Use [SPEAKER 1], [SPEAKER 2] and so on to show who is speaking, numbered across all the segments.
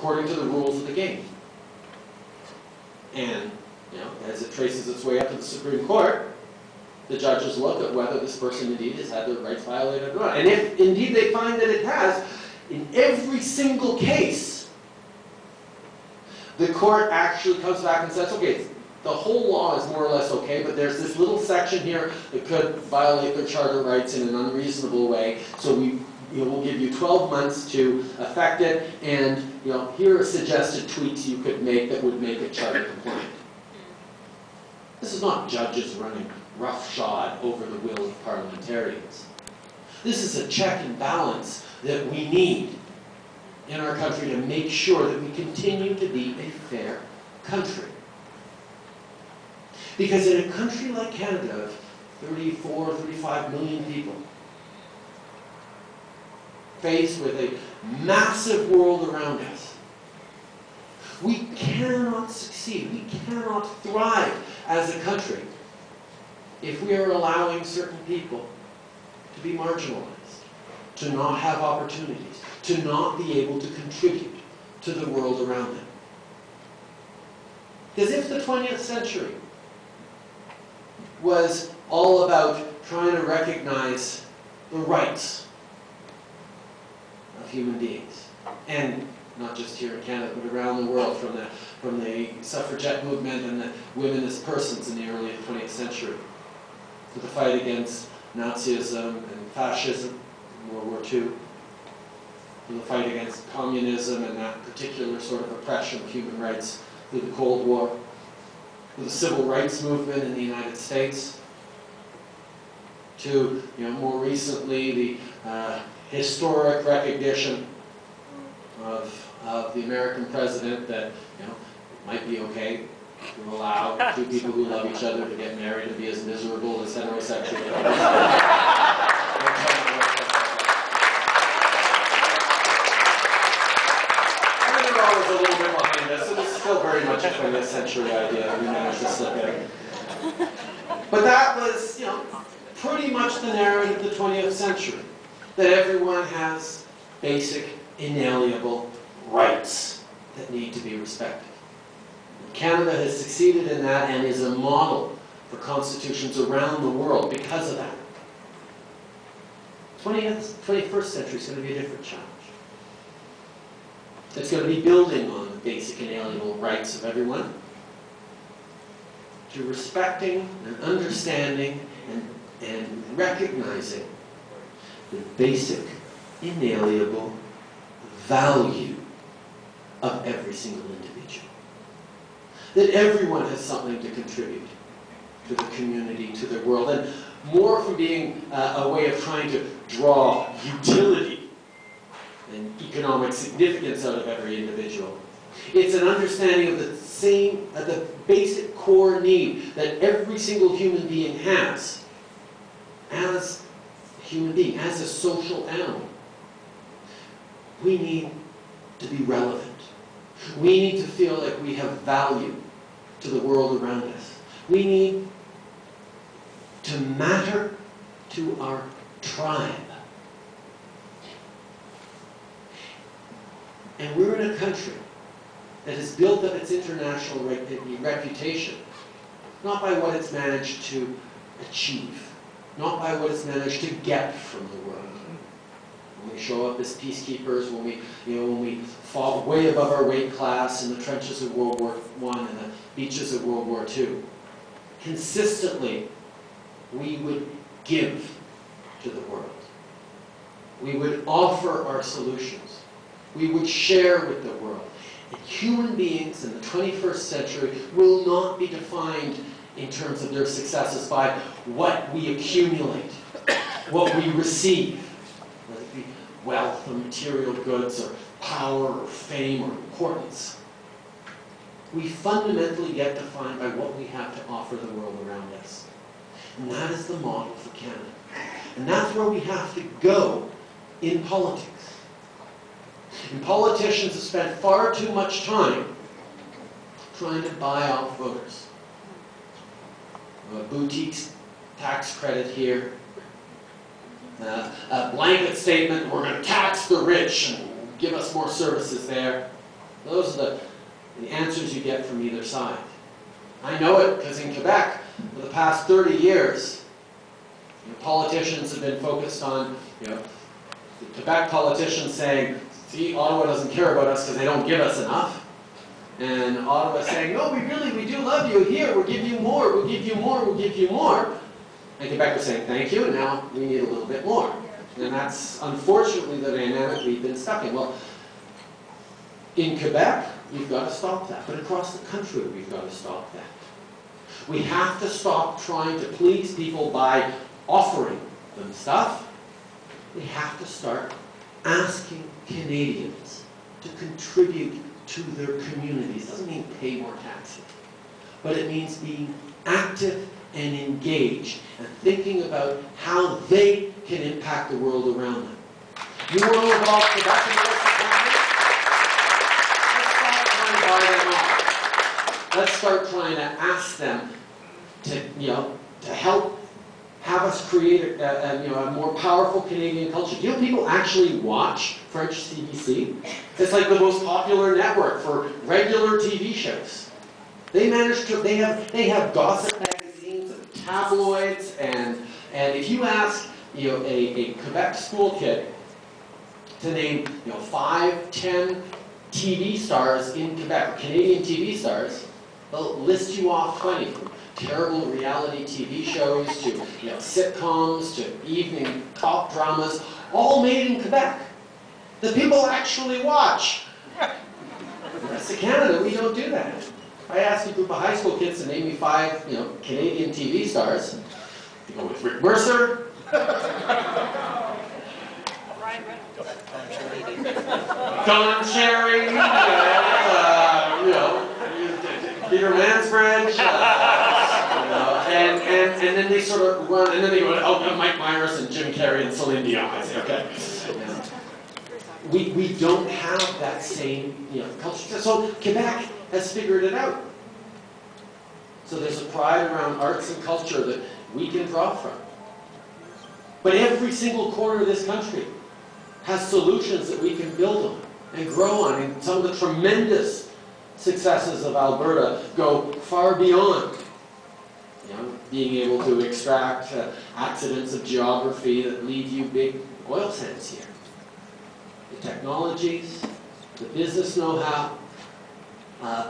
[SPEAKER 1] according to the rules of the game. And, you know, as it traces its way up to the Supreme Court, the judges look at whether this person indeed has had their rights violated or not. And if indeed they find that it has, in every single case, the court actually comes back and says, okay, the whole law is more or less okay, but there's this little section here that could violate their charter rights in an unreasonable way, so we'll give you 12 months to affect it, and here are suggested tweaks you could make that would make it charter compliant. This is not judges running roughshod over the will of parliamentarians. This is a check and balance that we need in our country to make sure that we continue to be a fair country. Because in a country like Canada of 34, 35 million people, faced with a massive world around us, we cannot succeed, we cannot thrive as a country if we are allowing certain people to be marginalized, to not have opportunities, to not be able to contribute to the world around them. Because if the 20th century was all about trying to recognize the rights of human beings, and not just here in Canada, but around the world, from the suffragette movement and the women as persons in the early 20th century, to the fight against Nazism and fascism in World War II, to the fight against communism and that particular sort of oppression of human rights through the Cold War, to the civil rights movement in the United States, to more recently the historic recognition of the American president that it might be okay to allow two people who love each other to get married and be as miserable as heterosexual couples. I mean, they're always a little bit behind us, so it's still very much a 20th century idea that we managed to slip in. But that was, pretty much the narrative of the 20th century, that everyone has basic, inalienable rights that need to be respected. Canada has succeeded in that and is a model for constitutions around the world because of that. 21st century is going to be a different challenge. It's going to be building on the basic inalienable rights of everyone, to respecting and understanding and recognizing the basic inalienable value of every single individual. That everyone has something to contribute to the community, to the world, and more from being a way of trying to draw utility and economic significance out of every individual. It's an understanding of the basic core need that every single human being has as a human being, as a social animal. We need to be relevant. We need to feel like we have value to the world around us. We need to matter to our tribe. And we're in a country that has built up its international reputation, not by what it's managed to achieve, not by what it's managed to get from the world. When we show up as peacekeepers, when we fall way above our weight class in the trenches of World War I and the beaches of World War II, consistently we would give to the world. We would offer our solutions. We would share with the world. And human beings in the 21st century will not be defined in terms of their successes by what we accumulate, what we receive, whether it be wealth or material goods or power or fame or importance. We fundamentally get defined by what we have to offer the world around us. And that is the model for Canada. And that's where we have to go in politics. And politicians have spent far too much time trying to buy off voters. A boutique tax credit here, a blanket statement, we're going to tax the rich and give us more services there. Those are the answers you get from either side. I know it because in Quebec, for the past 30 years, politicians have been focused on, the Quebec politicians saying, see, Ottawa doesn't care about us because they don't give us enough. And Ottawa saying, no, we do love you. Here, we'll give you more, we'll give you more, we'll give you more. And Quebec was saying, thank you, and now we need a little bit more. And that's unfortunately the dynamic we've been stuck in. Well, in Quebec, we've got to stop that. But across the country, we've got to stop that. We have to stop trying to please people by offering them stuff. We have to start asking Canadians to contribute to their communities. Doesn't mean pay more taxes, but it means being active and engaged and thinking about how they can impact the world around them. You want to involve Quebec in this economy? Let's start trying to buy them off. Let's start trying to ask them to help have us create a more powerful Canadian culture. Do you know people actually watch French CBC? It's like the most popular network for regular TV shows. They manage to, they have gossip magazines and tabloids, and if you ask a Quebec school kid to name 5, 10 TV stars in Quebec, or Canadian TV stars, they'll list you off 20. From terrible reality TV shows to sitcoms to evening cop dramas, all made in Quebec. The people actually watch. The rest of Canada, we don't do that. I asked a group of high school kids to name me 5 Canadian TV stars. You go with Rick Mercer. Don Cherry. Peter Mansbridge. And then they sort of run, and then they go, oh, Mike Myers and Jim Carrey and Celine Dion. I say, okay. We don't have that same culture. So Quebec has figured it out. So there's a pride around arts and culture that we can draw from. But every single corner of this country has solutions that we can build on and grow on. And some of the tremendous successes of Alberta go far beyond being able to extract accidents of geography that leave you big oil sands here. The technologies, the business know-how,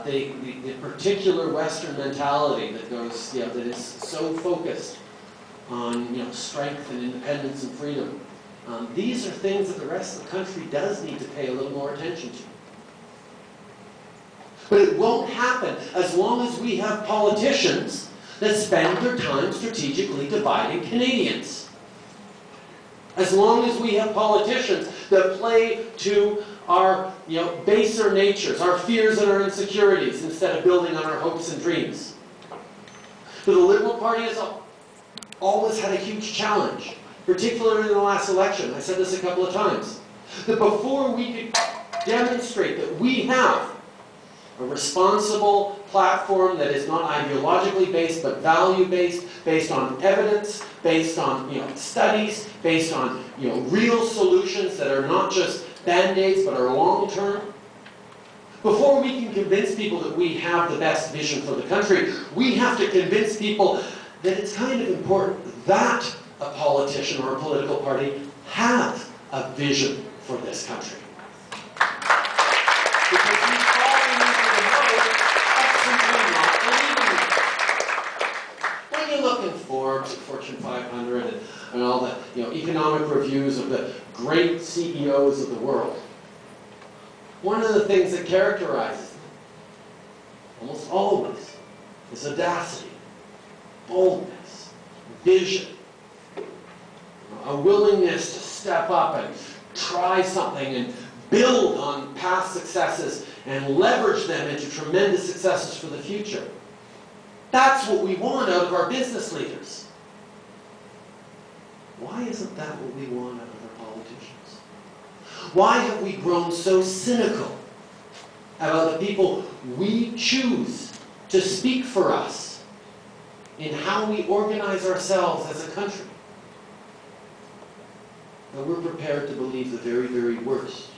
[SPEAKER 1] the particular Western mentality that goes, that is so focused on strength and independence and freedom. These are things that the rest of the country does need to pay a little more attention to. But it won't happen as long as we have politicians that spend their time strategically dividing Canadians. As long as we have politicians that play to our baser natures, our fears and our insecurities, instead of building on our hopes and dreams. But the Liberal Party has always had a huge challenge, particularly in the last election. I said this a couple of times. That before we could demonstrate that we have a responsible platform that is not ideologically based, but value-based, based on evidence, based on studies, based on real solutions that are not just band-aids, but are long-term. Before we can convince people that we have the best vision for the country, we have to convince people that it's kind of important that a politician or a political party has a vision for this country. Because he's falling into the mode of simply not believing it. When you look in Forbes, Fortune 500, and all the economic reviews of the great CEOs of the world, one of the things that characterizes them, almost always, is audacity, boldness, vision, a willingness to step up and try something and build on past successes and leverage them into tremendous successes for the future. That's what we want out of our business leaders. Why isn't that what we want out of our politicians? Why have we grown so cynical about the people we choose to speak for us in how we organize ourselves as a country? That we're prepared to believe the very, very worst